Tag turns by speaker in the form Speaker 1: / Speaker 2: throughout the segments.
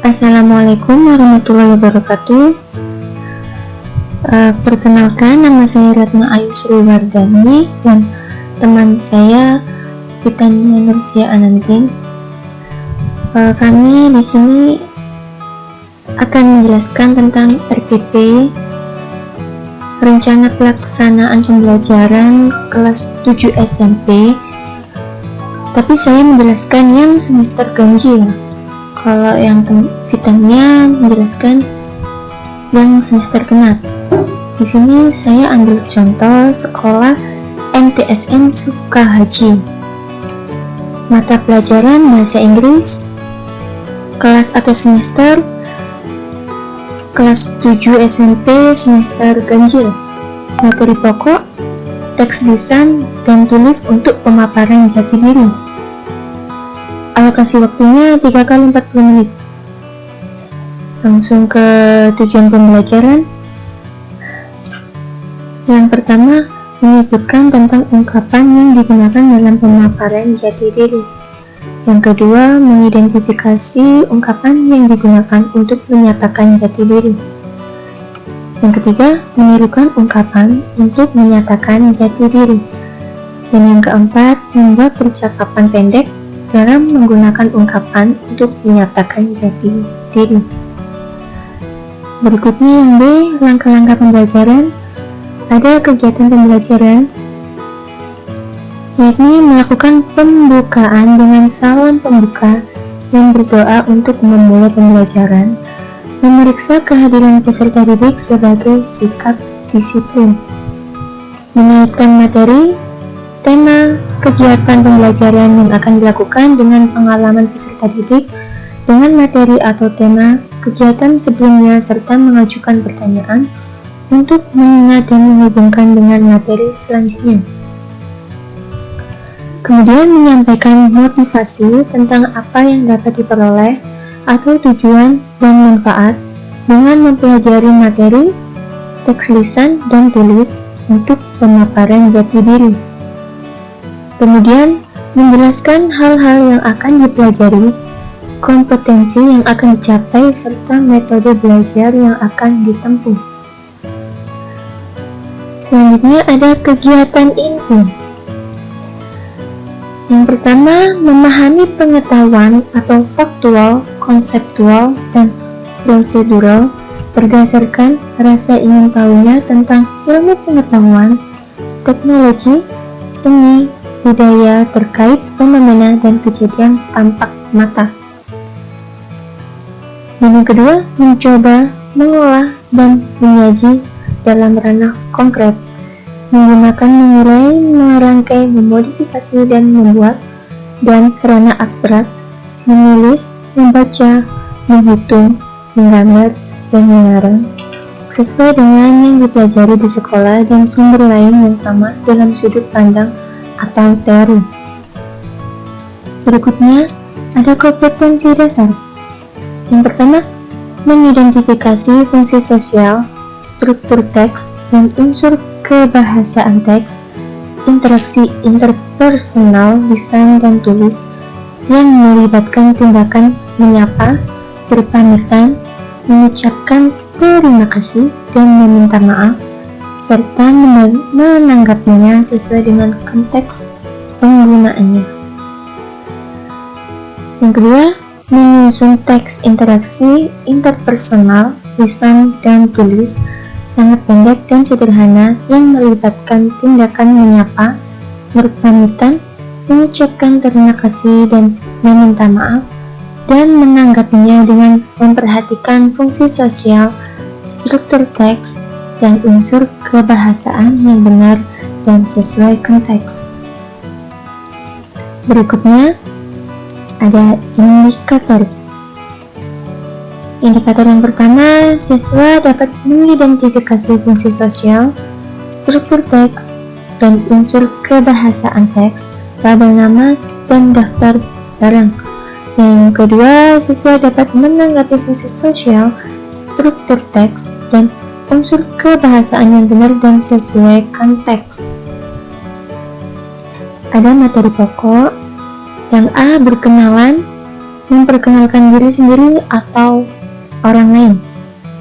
Speaker 1: Assalamualaikum warahmatullahi wabarakatuh. Perkenalkan, nama saya Ratna Ayu Sriwardani dan teman saya Fitania Nursia Anantin. Kami di sini akan menjelaskan tentang RPP, Rencana Pelaksanaan Pembelajaran kelas 7 SMP. Tapi saya menjelaskan yang semester ganjil. Kalau yang Fitania menjelaskan yang semester genap. Di sini saya ambil contoh sekolah MTSN Sukahaji. Mata pelajaran bahasa Inggris, kelas atau semester kelas 7 SMP semester ganjil. Materi pokok, teks lisan dan tulis untuk pemaparan jati diri. Alokasi waktunya 3 kali 40 menit. Langsung ke tujuan pembelajaran. Yang pertama, menyebutkan tentang ungkapan yang digunakan dalam pemaparan jati diri. Yang kedua, mengidentifikasi ungkapan yang digunakan untuk menyatakan jati diri. Yang ketiga, menirukan ungkapan untuk menyatakan jati diri. Dan yang keempat, membuat percakapan pendek dalam menggunakan ungkapan untuk menyatakan jati diri. Berikutnya yang B, langkah-langkah pembelajaran. Ada kegiatan pembelajaran, yakni melakukan pembukaan dengan salam pembuka yang berdoa untuk memulai pembelajaran, memeriksa kehadiran peserta didik sebagai sikap disiplin, mengaitkan materi, tema, kegiatan pembelajaran yang akan dilakukan dengan pengalaman peserta didik dengan materi atau tema kegiatan sebelumnya serta mengajukan pertanyaan untuk mengingat dan menghubungkan dengan materi selanjutnya. Kemudian menyampaikan motivasi tentang apa yang dapat diperoleh atau tujuan dan manfaat dengan mempelajari materi, teks lisan dan tulis untuk pemaparan jati diri. Kemudian, menjelaskan hal-hal yang akan dipelajari, kompetensi yang akan dicapai, serta metode belajar yang akan ditempuh. Selanjutnya ada kegiatan inti. Yang pertama, memahami pengetahuan atau faktual, konseptual, dan prosedural berdasarkan rasa ingin tahunya tentang ilmu pengetahuan, teknologi, seni, budaya terkait fenomena dan kejadian tampak mata. Dan yang kedua, mencoba, mengolah, dan menyaji dalam ranah konkret, menggunakan memulai, merangkai, memodifikasi, dan membuat, dan ranah abstrak, menulis, membaca, menghitung, menggambar, dan mengarang, sesuai dengan yang dipelajari di sekolah dan sumber lain yang sama dalam sudut pandang atau teori. Berikutnya, ada kompetensi dasar. Yang pertama, mengidentifikasi fungsi sosial, struktur teks, dan unsur kebahasaan teks, interaksi interpersonal, lisan dan tulis yang melibatkan tindakan menyapa, berpamitan, mengucapkan terima kasih, dan meminta maaf, serta menanggapinya sesuai dengan konteks penggunaannya. Yang kedua, menyusun teks interaksi interpersonal, lisan dan tulis sangat pendek dan sederhana yang melibatkan tindakan menyapa, berpamitan, mengucapkan terima kasih dan meminta maaf, dan menanggapinya dengan memperhatikan fungsi sosial, struktur teks, dan unsur kebahasaan yang benar dan sesuai konteks. Berikutnya, ada indikator. Indikator yang pertama, siswa dapat mengidentifikasi fungsi sosial, struktur teks, dan unsur kebahasaan teks pada nama dan daftar barang. Yang kedua, siswa dapat menanggapi fungsi sosial, struktur teks, dan unsur kebahasaan yang benar dan sesuai konteks. Ada materi pokok. Yang A, berkenalan. memperkenalkan diri sendiri atau orang lain.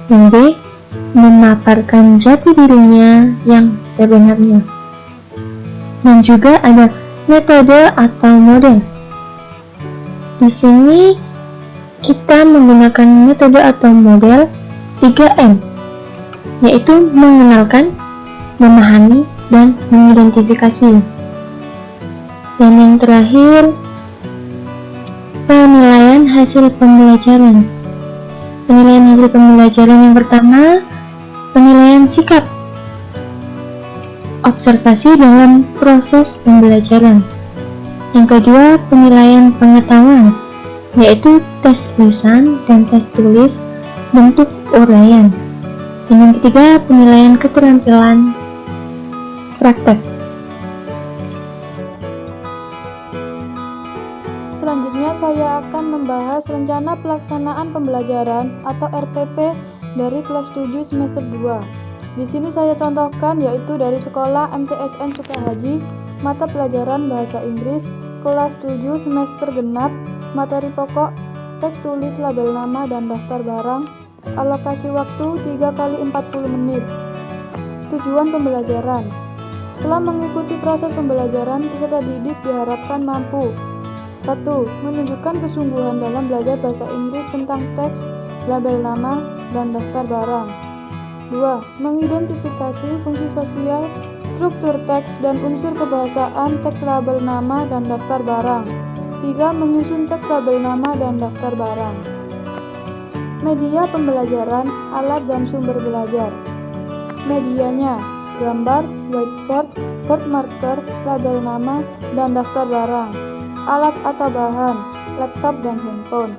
Speaker 1: Yang B, memaparkan jati dirinya yang sebenarnya. Dan juga ada metode atau model. Di sini kita menggunakan metode atau model 3M, yaitu mengenalkan, memahami, dan mengidentifikasi. Dan yang terakhir, penilaian hasil pembelajaran. Penilaian hasil pembelajaran yang pertama, penilaian sikap, observasi dalam proses pembelajaran. Yang kedua, penilaian pengetahuan, yaitu tes lisan dan tes tulis bentuk uraian. Dan yang ketiga, penilaian keterampilan praktek.
Speaker 2: Selanjutnya saya akan membahas rencana pelaksanaan pembelajaran atau RPP dari kelas 7 semester 2. Di sini saya contohkan yaitu dari sekolah MTSN Sukahaji, mata pelajaran bahasa Inggris, kelas 7 semester genap, materi pokok, teks tulis label nama dan daftar barang, alokasi waktu 3 kali 40 menit. Tujuan pembelajaran. Setelah mengikuti proses pembelajaran, peserta didik diharapkan mampu 1. Menunjukkan kesungguhan dalam belajar bahasa Inggris tentang teks, label nama, dan daftar barang. 2. Mengidentifikasi fungsi sosial, struktur teks, dan unsur kebahasaan teks label nama dan daftar barang. 3. Menyusun teks label nama dan daftar barang. Media pembelajaran, alat dan sumber belajar. Medianya, gambar, whiteboard, board marker, label nama, dan daftar barang. Alat atau bahan, laptop dan handphone.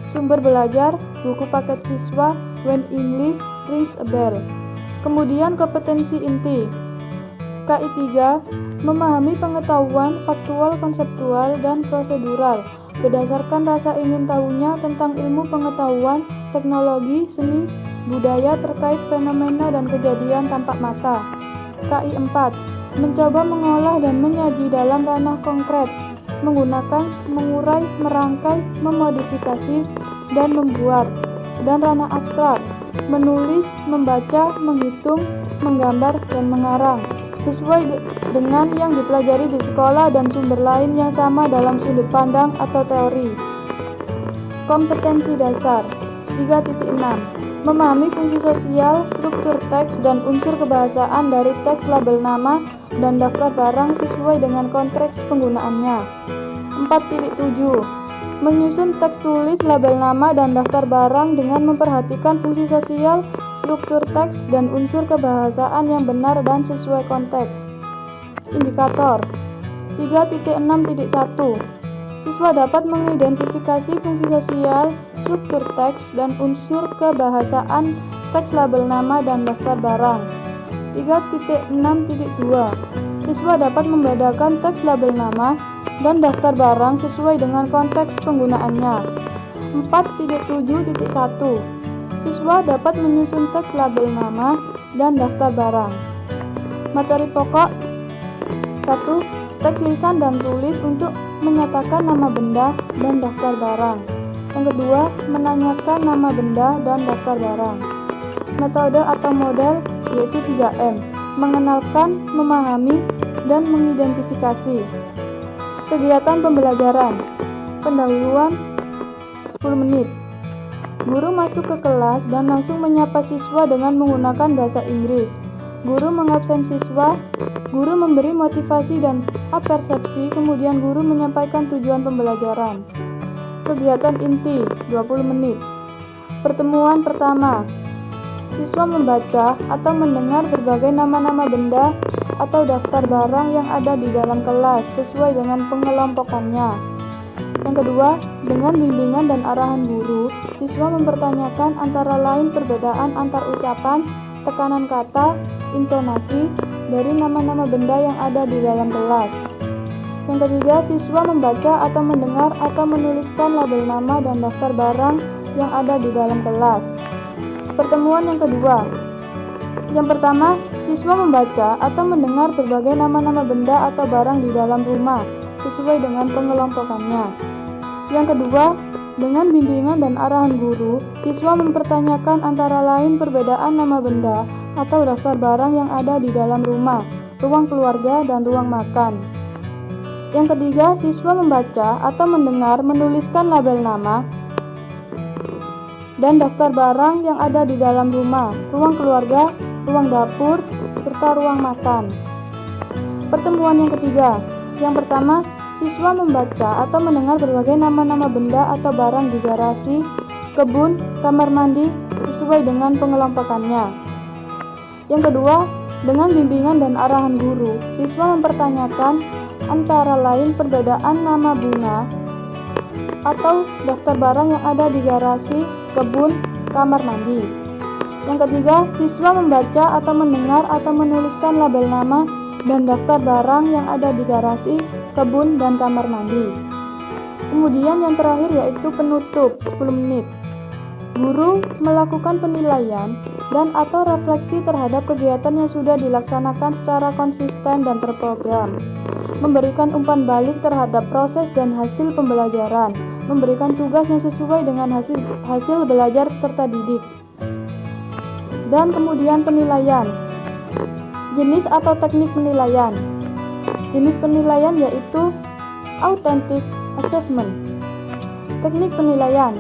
Speaker 2: Sumber belajar, buku paket siswa, When English Rings a Bell. Kemudian kompetensi inti. KI 3, memahami pengetahuan faktual, konseptual, dan prosedural berdasarkan rasa ingin tahunya tentang ilmu pengetahuan, teknologi, seni, budaya terkait fenomena dan kejadian tampak mata. KI 4, mencoba mengolah dan menyaji dalam ranah konkret, menggunakan, mengurai, merangkai, memodifikasi, dan membuat. Dan ranah abstrak, menulis, membaca, menghitung, menggambar, dan mengarang, sesuai dengan yang dipelajari di sekolah dan sumber lain yang sama dalam sudut pandang atau teori. Kompetensi dasar 3.6, memahami fungsi sosial, struktur teks, dan unsur kebahasaan dari teks label nama dan daftar barang sesuai dengan konteks penggunaannya. 4.7, menyusun teks tulis label nama dan daftar barang dengan memperhatikan fungsi sosial, struktur teks, dan unsur kebahasaan yang benar dan sesuai konteks. Indikator 3.6.1, siswa dapat mengidentifikasi fungsi sosial, struktur teks, dan unsur kebahasaan teks label nama dan daftar barang. 3.6.2, siswa dapat membedakan teks label nama dan daftar barang sesuai dengan konteks penggunaannya. 4.7.1, siswa dapat menyusun teks label nama dan daftar barang. Materi pokok 1. Teks lisan dan tulis untuk menyatakan nama benda dan daftar barang. Yang kedua, menanyakan nama benda dan daftar barang. Metode atau model yaitu 3M, mengenalkan, memahami, dan mengidentifikasi. Kegiatan pembelajaran. Pendahuluan 10 menit. Guru masuk ke kelas dan langsung menyapa siswa dengan menggunakan bahasa Inggris. Guru mengabsen siswa, guru memberi motivasi dan persepsi, kemudian guru menyampaikan tujuan pembelajaran. Kegiatan inti 20 menit. Pertemuan pertama. Siswa membaca atau mendengar berbagai nama-nama benda atau daftar barang yang ada di dalam kelas sesuai dengan pengelompokannya. Yang kedua, dengan bimbingan dan arahan guru, siswa mempertanyakan antara lain perbedaan antar ucapan, tekanan kata, intonasi dari nama-nama benda yang ada di dalam kelas. Yang ketiga, siswa membaca atau mendengar atau menuliskan label nama dan daftar barang yang ada di dalam kelas. Pertemuan yang kedua. Yang pertama, siswa membaca atau mendengar berbagai nama-nama benda atau barang di dalam rumah sesuai dengan pengelompokannya. Yang kedua, Dengan bimbingan dan arahan guru, siswa mempertanyakan antara lain perbedaan nama benda atau daftar barang yang ada di dalam rumah, ruang keluarga, dan ruang makan. Yang ketiga, siswa membaca atau mendengar menuliskan label nama dan daftar barang yang ada di dalam rumah, ruang keluarga, ruang dapur, serta ruang makan. Pertemuan yang ketiga. Yang pertama, siswa membaca atau mendengar berbagai nama-nama benda atau barang di garasi, kebun, kamar mandi sesuai dengan pengelompokannya. Yang kedua, dengan bimbingan dan arahan guru, siswa mempertanyakan antara lain perbedaan nama bunga atau daftar barang yang ada di garasi, kebun, kamar mandi. Yang ketiga, siswa membaca atau mendengar atau menuliskan label nama dan daftar barang yang ada di garasi, kebun, dan kamar mandi. Kemudian yang terakhir yaitu penutup 10 menit. Guru melakukan penilaian dan atau refleksi terhadap kegiatan yang sudah dilaksanakan secara konsisten dan terprogram. Memberikan umpan balik terhadap proses dan hasil pembelajaran. Memberikan tugas yang sesuai dengan hasil belajar peserta didik. Dan kemudian penilaian. Jenis atau teknik penilaian. Jenis penilaian yaitu authentic assessment. Teknik penilaian.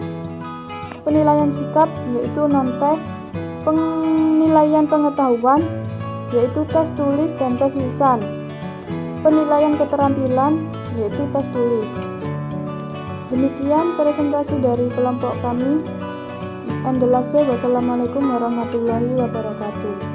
Speaker 2: Penilaian sikap yaitu non-tes. Penilaian pengetahuan yaitu tes tulis dan tes lisan. Penilaian keterampilan yaitu tes tulis. Demikian presentasi dari kelompok kami. Wassalamualaikum warahmatullahi wabarakatuh.